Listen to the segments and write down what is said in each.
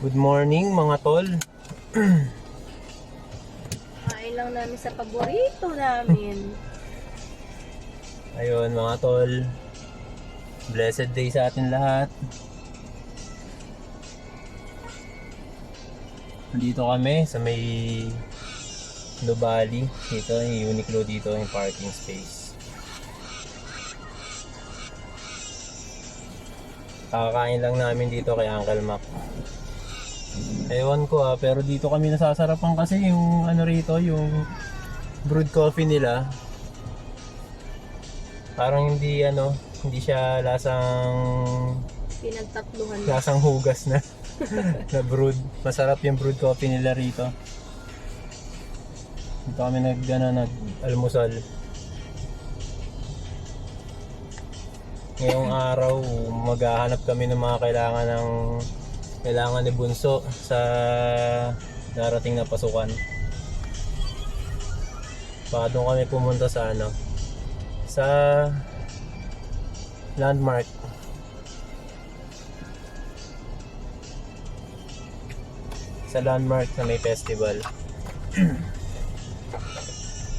Good morning mga tol. Kain lang namin sa paborito namin. Ayun mga tol. Blessed day sa atin lahat. Dito kami sa may Nubali. Dito yung Uniqlo dito yung parking space. Kakakain lang namin dito kay Uncle Mac. Ewan ko pero dito kami nasasarapan kasi yung ano rito, yung brewed coffee nila. Parang hindi siya lasang hugas na na brewed. Masarap yung brewed coffee nila rito. Dito kami nag-almusal. Ngayong araw, maghahanap kami ng mga kailangan ni Bunso sa darating na pasukan. Baka doon kami pumunta sa sa landmark. Sa landmark na may festival.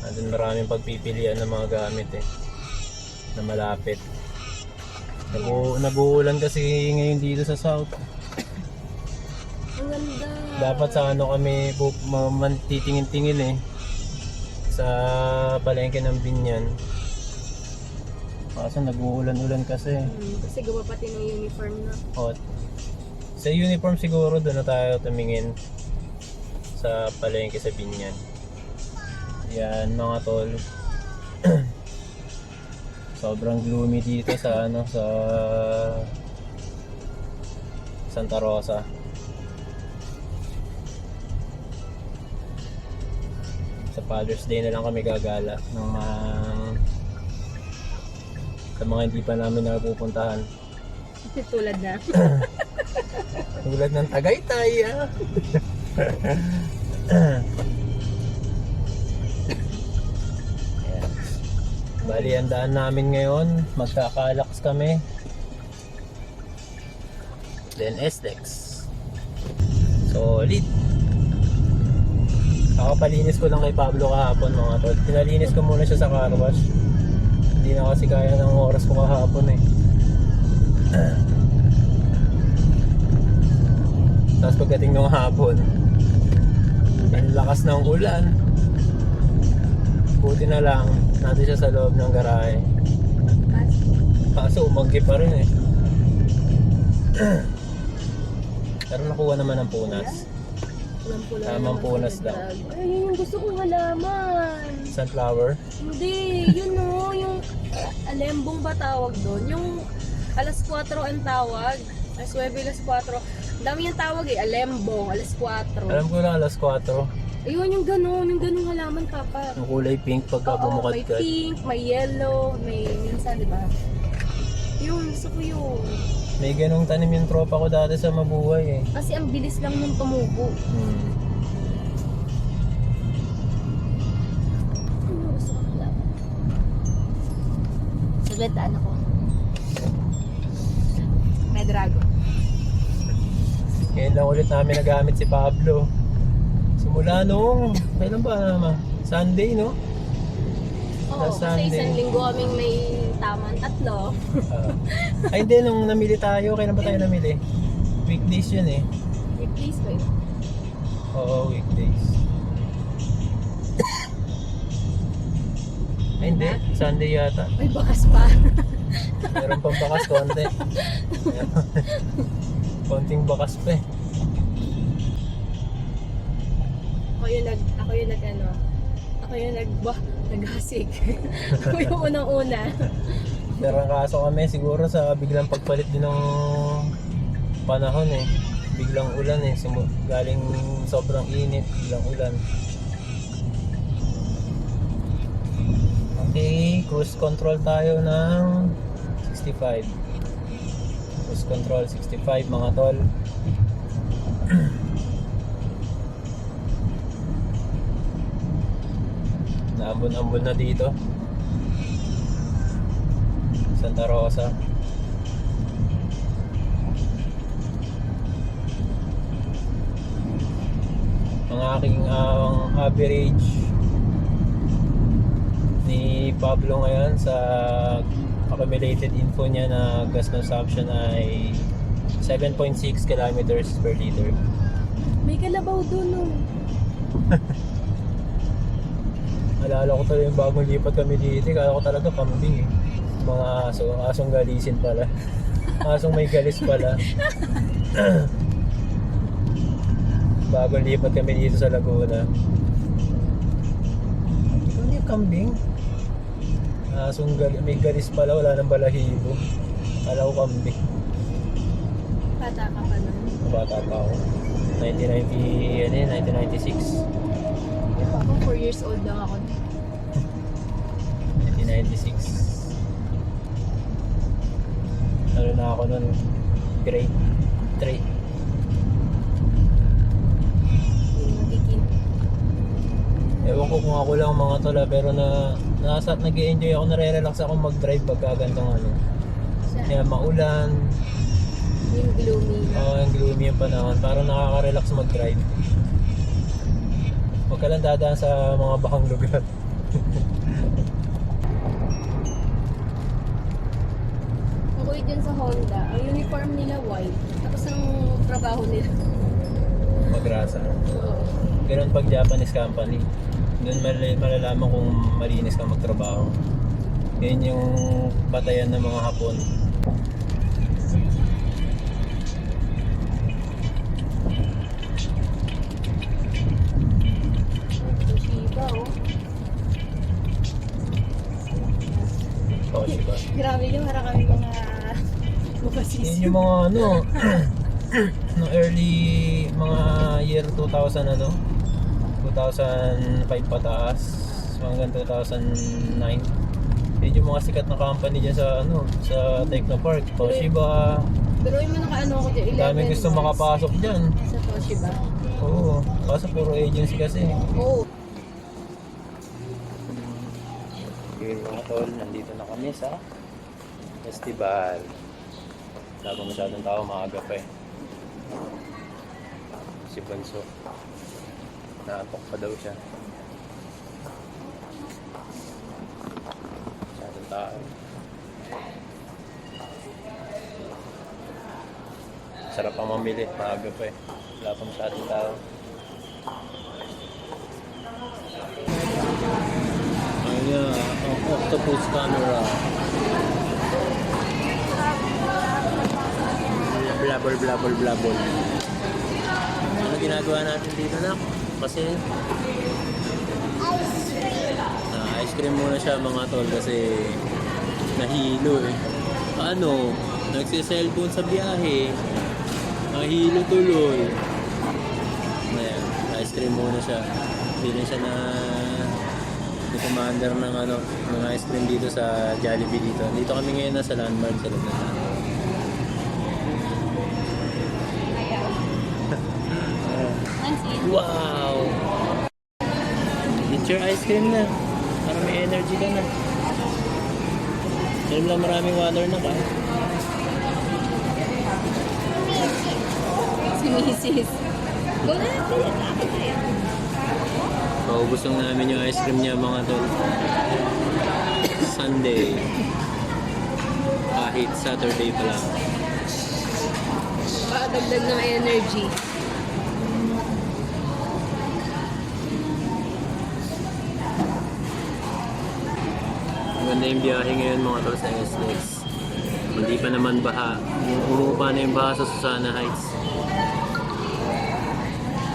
Andun maraming pagpipilian ng mga gamit na malapit. Nag-uulan kasi ngayon dito sa South. Ang ganda. Dapat sa kami titingin-tingin sa palengke ng Binyan. Kaso nag-uulan-ulan kasi. Kasi gawa pati ng uniform na. Sa uniform siguro doon na tayo tumingin sa palengke sa Binyan. Yan mga tol. Sobrang gloomy dito sa sa Santa Rosa. Sa Father's Day na lang kami gagala sa mga hindi pa namin napupuntahan. Tulad na. Tulad ng Tagaytay. Bali, ang daan namin ngayon, magkakalax kami. Then SLEX. Solid. Kakapalinis ko lang kay Pablo kahapon mga tol. Pinalinis ko muna siya sa car wash. Hindi na kasi kaya ng oras ko kahapon Tapos pagdating ng hapon, ang lakas ng ulan. Buti na lang natin siya sa loob ng garahe. Kaso umanggi pa rin Pero nakuha naman ang punas. Tamang punas daw. Ay, yun yung gusto kong halaman. Sunflower? Hindi, yun yung alembong ba tawag doon? Yung alas 4 ang tawag. Alas 9, alas 4. Ang dami yung tawag alembong, alas 4. Alam ko lang alas 4. Ayun, yung ganung halaman, Papa. Yung kulay pink pagka bumukad may ka. pink, may yellow, may minsan, di ba? Yun, gusto ko yun. May ganung tanim yung tropa ko dati sa Mabuhay Kasi ang bilis lang nung tumubo. Ano gusto ko halaman? Sagalitaan ako. May dragon. Ngayon lang ulit namin nagamit si Pablo. Simula kailan ba naman? Sunday, no? Oo, Last kasi Sunday. isang linggo kaming may taman 3. Ay hindi, nung namili tayo, kailan ba tayo namili? Weekdays yun Replace ba yun? Oo, weekdays. Ay hindi, Sunday yata. May bakas pa. Meron pang bakas konti. Konting bakas pa Ako yung naghasik. Ako yung unang-una. Pero ang kaso kami siguro sa biglang pagpalit din ng panahon biglang ulan galing sobrang init, biglang ulan. Okay, cruise control tayo ng 65. Cruise control 65 mga tol. Naambon-ambon na dito Santa Rosa. aking average ni Pablo ngayon sa accumulated info niya na gas consumption ay 7.6 kilometers per liter. May kalabaw dun, no? Alala ko talaga yung bagong lipat kami dito. Kala ko talaga kambing eh. Mga aso. Asong galisin pala. Asong may galis pala. Bagong lipat kami dito sa Laguna. Ano yung kambing? May galis pala. Wala nang balahibo. Kala ko kambing. Bata ka pa nun. Bata pa ako. 1996. Ako, 4 years old lang ako. 1996. Ano na ako nun? Grade 3. Yung nakikin. Ewan ko kung ako lang mga tola pero nag-i-enjoy ako, nare-relax ako mag-drive pagka gantong ano. Kaya maulan, Yung gloomy. yung gloomy yung panahon, parang nakaka-relax mag-drive. Huwag ka lang dadaan sa mga bakang lugar. Ako dyan sa Honda, ang uniform nila white. Tapos ang trabaho nila. Magrasa. Oo. Ganun pag Japanese company. Doon malalaman kung malinis ka magtrabaho. Yan yung batayan ng mga Hapon. Toshiba, oh. Toshiba. Grabe yung harap kami mga Yun yung mga ano, no early mga year 2000 ano, 2005 pataas hanggang 2009. Yun yung mga sikat na company dyan sa ano, sa Technopark, Toshiba. Pero yung mga ano ko dyan, 11 Daming gusto months makapasok dyan. sa Toshiba. Oo, kaso puro agency kasi. Oo. Okay mga tol, nandito na kami sa festival. Wala pa masyadong tao, maaga pa eh. Si Banso, naantok pa daw siya. Masyadong tao. Sarap ang mamili, maaga pa eh. Wala pa masyadong tao. Ayun ang octopus camera. Blabol, blabol, blabol. Ano ginagawa natin dito na? Kasi ice cream muna siya mga tol kasi nahilo eh. Ano? Nagsiselfone sa biyahe. Nahilo tuloy. Ayan, ice cream muna siya. Bili siya na ni commander ng ano, ng ice cream dito sa Jollibee dito. Dito kami ngayon na sa Landmark sa loob na. Wow! Eat your ice cream na. Para may energy ka na. Alam lang maraming water na ka. Si Mrs. Go na natin. Akin na yan. Paubos lang namin yung ice cream niya mga tol. Sunday. Kahit Saturday pa lang. Pakadagdag ng energy. Maganda yung biyahe ngayon mga tol sa SLEX. Hindi pa naman baha. Umuupa na yung baha sa Susana Heights.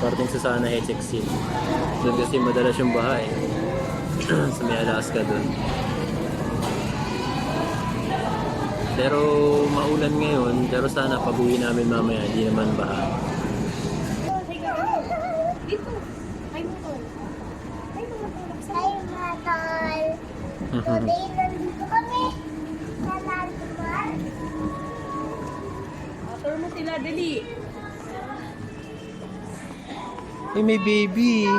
Parting Susana Heights exit. Doon kasi madalas yung baha eh. Sa may Alaska doon. Pero maulan ngayon. Pero sana pag-uwi namin mamaya. Hindi naman baha. Dito. Ay mo to. Ay mo to. Hi, Matol! Today, nandito kami sa Landmark. Tour mo sila, dali. Hey, may baby!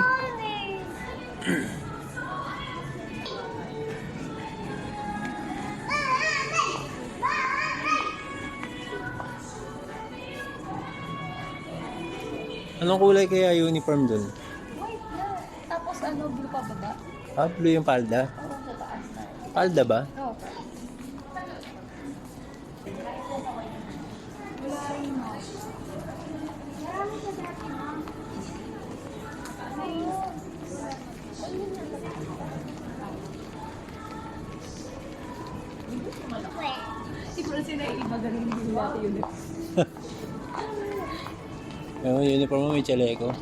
Anong kulay kaya uniform dun? ano, blue pa baba? Ah, blue yung palda. Oo, sa taas na. Palda ba? Oo. Siguro sila yung iba ganun din natin yun. Yung uniform mo may chaleco.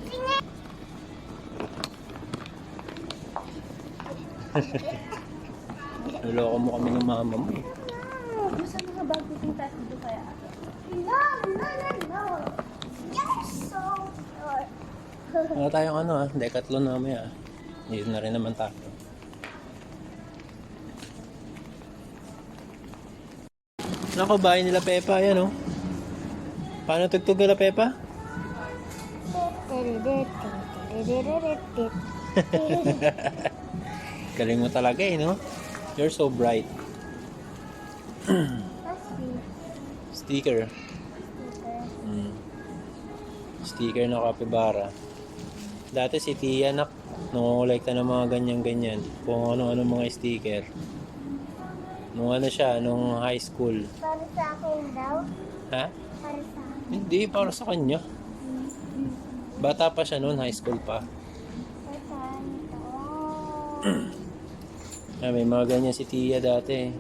Naloko mo kami ng mama mo. Ano sa mga bago kong tayo dito kaya? No, no, no, no. You're so short. Wala tayong ano Decathlon mamaya. Dito na rin naman tayo. Nako, bahay nila Pepa, yan oh. Paano tugtog nila Pepa? Galing mo talaga no? You're so bright. Sticker. Sticker na kapibara. Dati si Tia nangongolekta ng mga ganyan-ganyan. Kung ano-ano mga sticker. Nung ano siya, nung high school. Para sa akin daw. Ha? Para sa akin. Hindi, para sa kanya. Bata pa siya noon, high school pa. Para sa akin ito. May mga ganyan si Tia dati.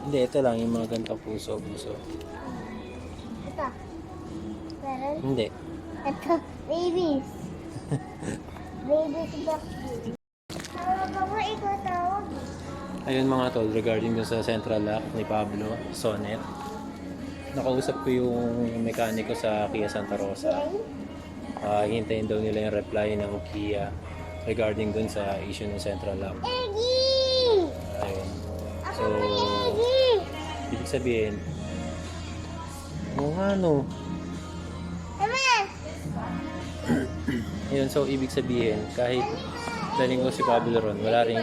Hindi, ito lang, yung mga gantang puso. Ito. Meron. Hindi. Ito. Babies. Babies box. Tawag mo, ikaw tawag. Ayun mga tol, regarding dun sa central lock ni Pablo, Sonet. Nakausap ko yung mekaniko sa Kia Santa Rosa. Hintayin daw nila yung reply ng Kia regarding dun sa issue ng central lock. Eggie! Ayun. Ako So, may Eggie! ibig sabihin, ano. Mama! Ayun, so ibig sabihin, kahit daling ko si Pablo ron, wala rin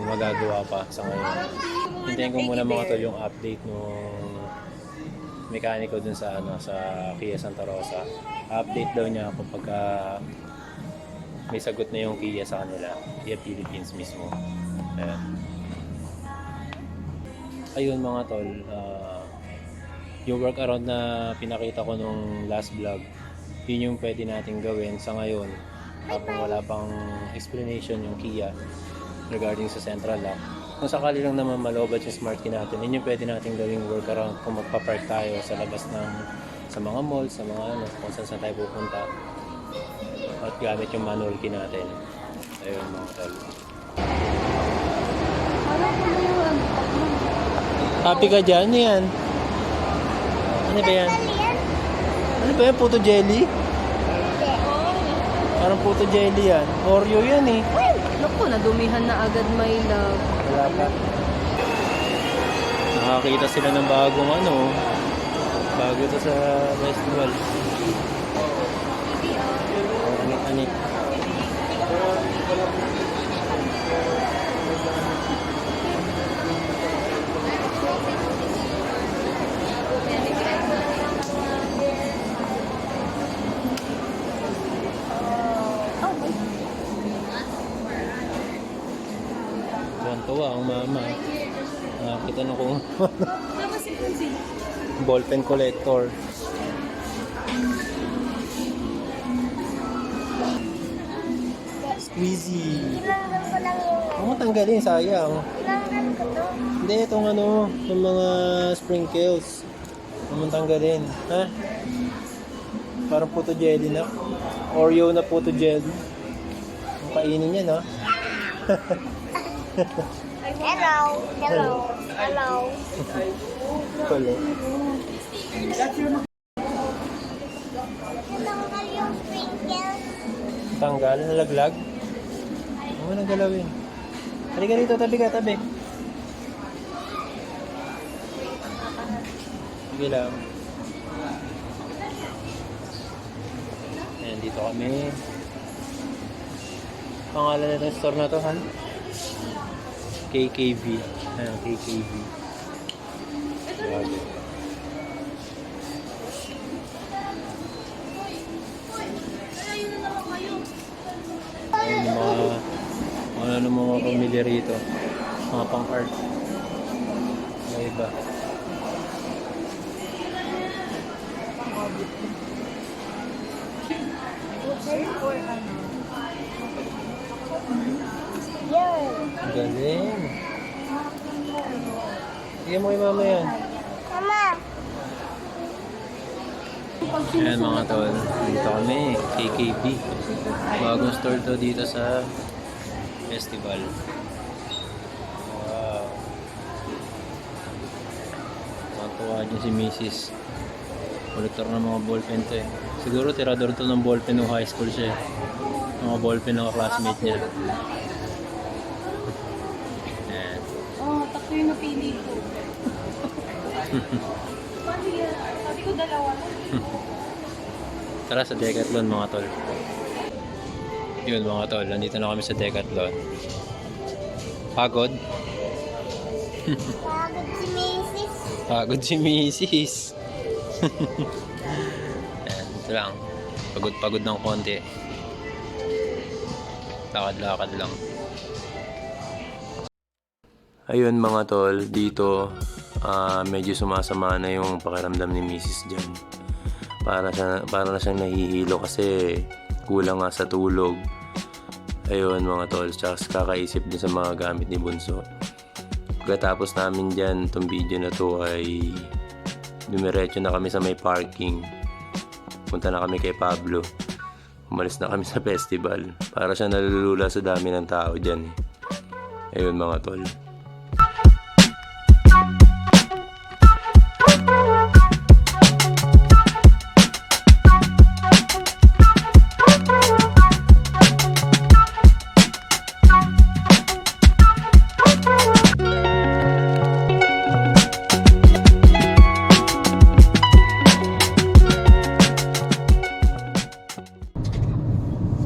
magagawa pa sa ngayon. Hintayin ko muna mga tol yung update nung mekaniko dun sa sa Kia Santa Rosa. Update daw niya kapag may sagot na yung Kia sa kanila, Kia Philippines mismo. Ayan. Ayun mga tol, yung workaround na pinakita ko nung last vlog, yun yung pwede natin gawin sa ngayon habang wala pang explanation yung Kia regarding sa central lock. Kung sakali lang naman malobat yung smart key natin, yun yung pwede natin gawing workaround kung magpa-park tayo sa labas sa mga mall, sa mga kung saan tayo pupunta at gamit yung manual key natin. Ayun mga tol. Happy ka dyan? Ano yan? Ano ba yan? Ano ba yan? Puto jelly? Parang puto jelly yan. Oreo yan eh. Naku, nadumihan na agad, my love. Wala pa. Nakakita sila ng bagong bago to sa festival. Anik-anik. Tuwan-tuwa ang mama. Nakakita na kung ballpen collector. Squeezy. Tinanggal ko lang yung... Huwag mo tanggalin, sayang. Tinanggal ko to. Hindi, itong yung mga sprinkles. Huwag mo tanggalin. Ha? Parang puto jelly na. Oreo na puto jelly. Ang kainin yan, ha? Hello. Hello. Hello. Hello. Tinanggal yung sprinkles. Tanggal, nalaglag. Huwag mo nang galawin. Halika dito, tabi ka, tabi. Sige lang. Ayan, dito kami. Pangalan na itong store na to, Han? KKV. Ayan, KKV. Grabe. mga pamilya rito. Mga pang-art. May iba. Galing. Sige mo kay mama yan. Mama. Ayan mga tol, dito kami, KKB. Bagong store to dito sa festival. Wow. Matuwa dyan si Mrs. Kolektor ng mga ballpen to eh. Siguro tirador to ng ballpen nung high school siya eh. Mga ballpen ng classmate niya. Ayan. Oh, tatlo yung napili ko. Sabi ko dalawa lang. Tara sa Decathlon mga tol. Yun mga tol, nandito na kami sa Decathlon. Pagod? Pagod si Mrs. Pagod si Mrs. Ayan, ito lang. Pagod-pagod ng konti. Lakad-lakad lang. Ayun mga tol, dito medyo sumasama na yung pakiramdam ni Mrs. dyan. Para na siyang nahihilo kasi kulang nga sa tulog. Ayun mga tol, tsaka kakaisip din sa mga gamit ni Bunso. Pagkatapos namin dyan, itong video na to ay dumiretso na kami sa may parking. Punta na kami kay Pablo. Umalis na kami sa festival. Para siya nalulula sa dami ng tao dyan. Ayun mga tol.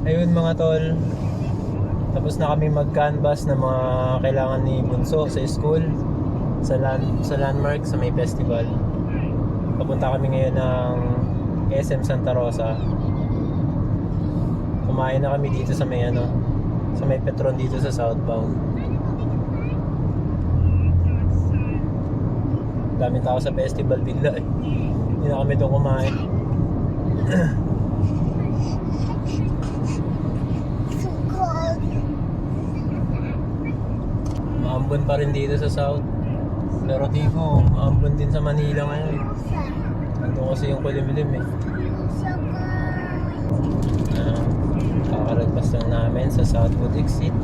Ayun mga tol, tapos na kami mag-canvas ng mga kailangan ni Bunso sa school, sa landmark, sa may festival. Papunta kami ngayon ng SM Santa Rosa. Kumain na kami dito sa may sa may Petron dito sa southbound. Daming tao sa festival bigla eh. Hindi na kami doon kumain. So cold. Maambon pa rin dito sa South. Pero Tico, maambon din sa Manila ngayon. Nandun kasi yung kulimlim eh. So cold. Kakaragpas lang namin sa Southwood Exit.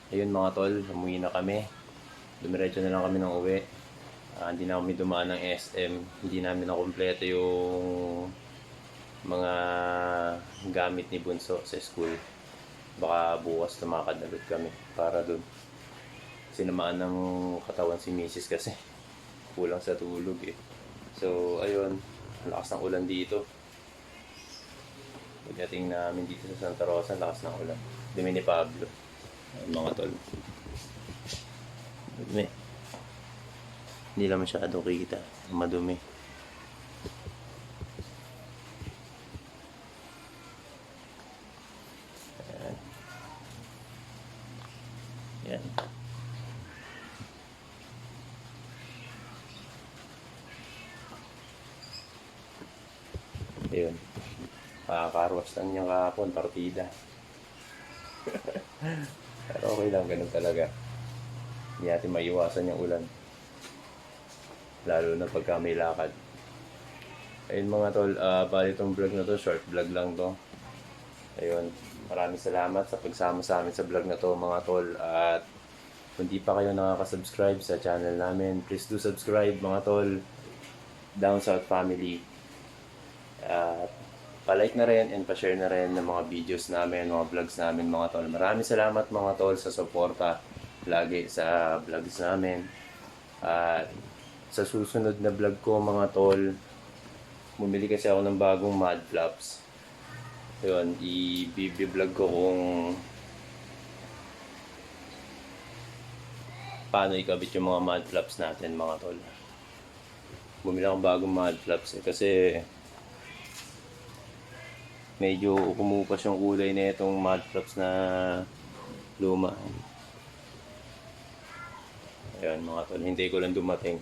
Ayun mga tol, umuwi na kami. Dumiretso na lang kami ng uwi. Hindi na kami dumaan ng SM. Hindi namin nakumpleto yung mga gamit ni Bunso sa school. Baka bukas tumakad agad kami para dun. Sinamaan ng katawan si Mrs. kasi kulang sa tulog eh. So ayun, ang lakas ng ulan dito. Pagdating namin dito sa Santa Rosa, ang lakas ng ulan. Dumi ni Pablo. Ayun, mga tol. Madumi. Hindi lang masyado kita. Madumi. Ayan. Ayan. Ayun. Kakakarwas lang niya kahapon, partida. Pero okay lang, ganun talaga. Hindi natin maiwasan yung ulan. Lalo na pagka may lakad. Ayun mga tol, bali itong vlog na to, short vlog lang to. Ayun, maraming salamat sa pagsama sa amin sa vlog na to mga tol. At kung di pa kayo nakaka-subscribe sa channel namin, please do subscribe mga tol. Down South Family. At pa-like na rin and pa-share na rin ng mga videos namin, mga vlogs namin mga tol. Maraming salamat mga tol sa suporta lagi sa vlogs namin. At sa susunod na vlog ko mga tol, bumili kasi ako ng bagong mud flaps. Yun, i-vlog ko kung paano ikabit yung mga mud flaps natin mga tol. Bumili akong bagong mud flaps kasi medyo kumupas yung kulay na itong mud flaps na luma. Ayun mga tol, hintay ko lang dumating.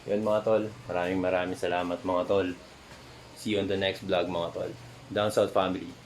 Yun mga tol, maraming salamat mga tol. See you on the next vlog mga tol. Down South Family.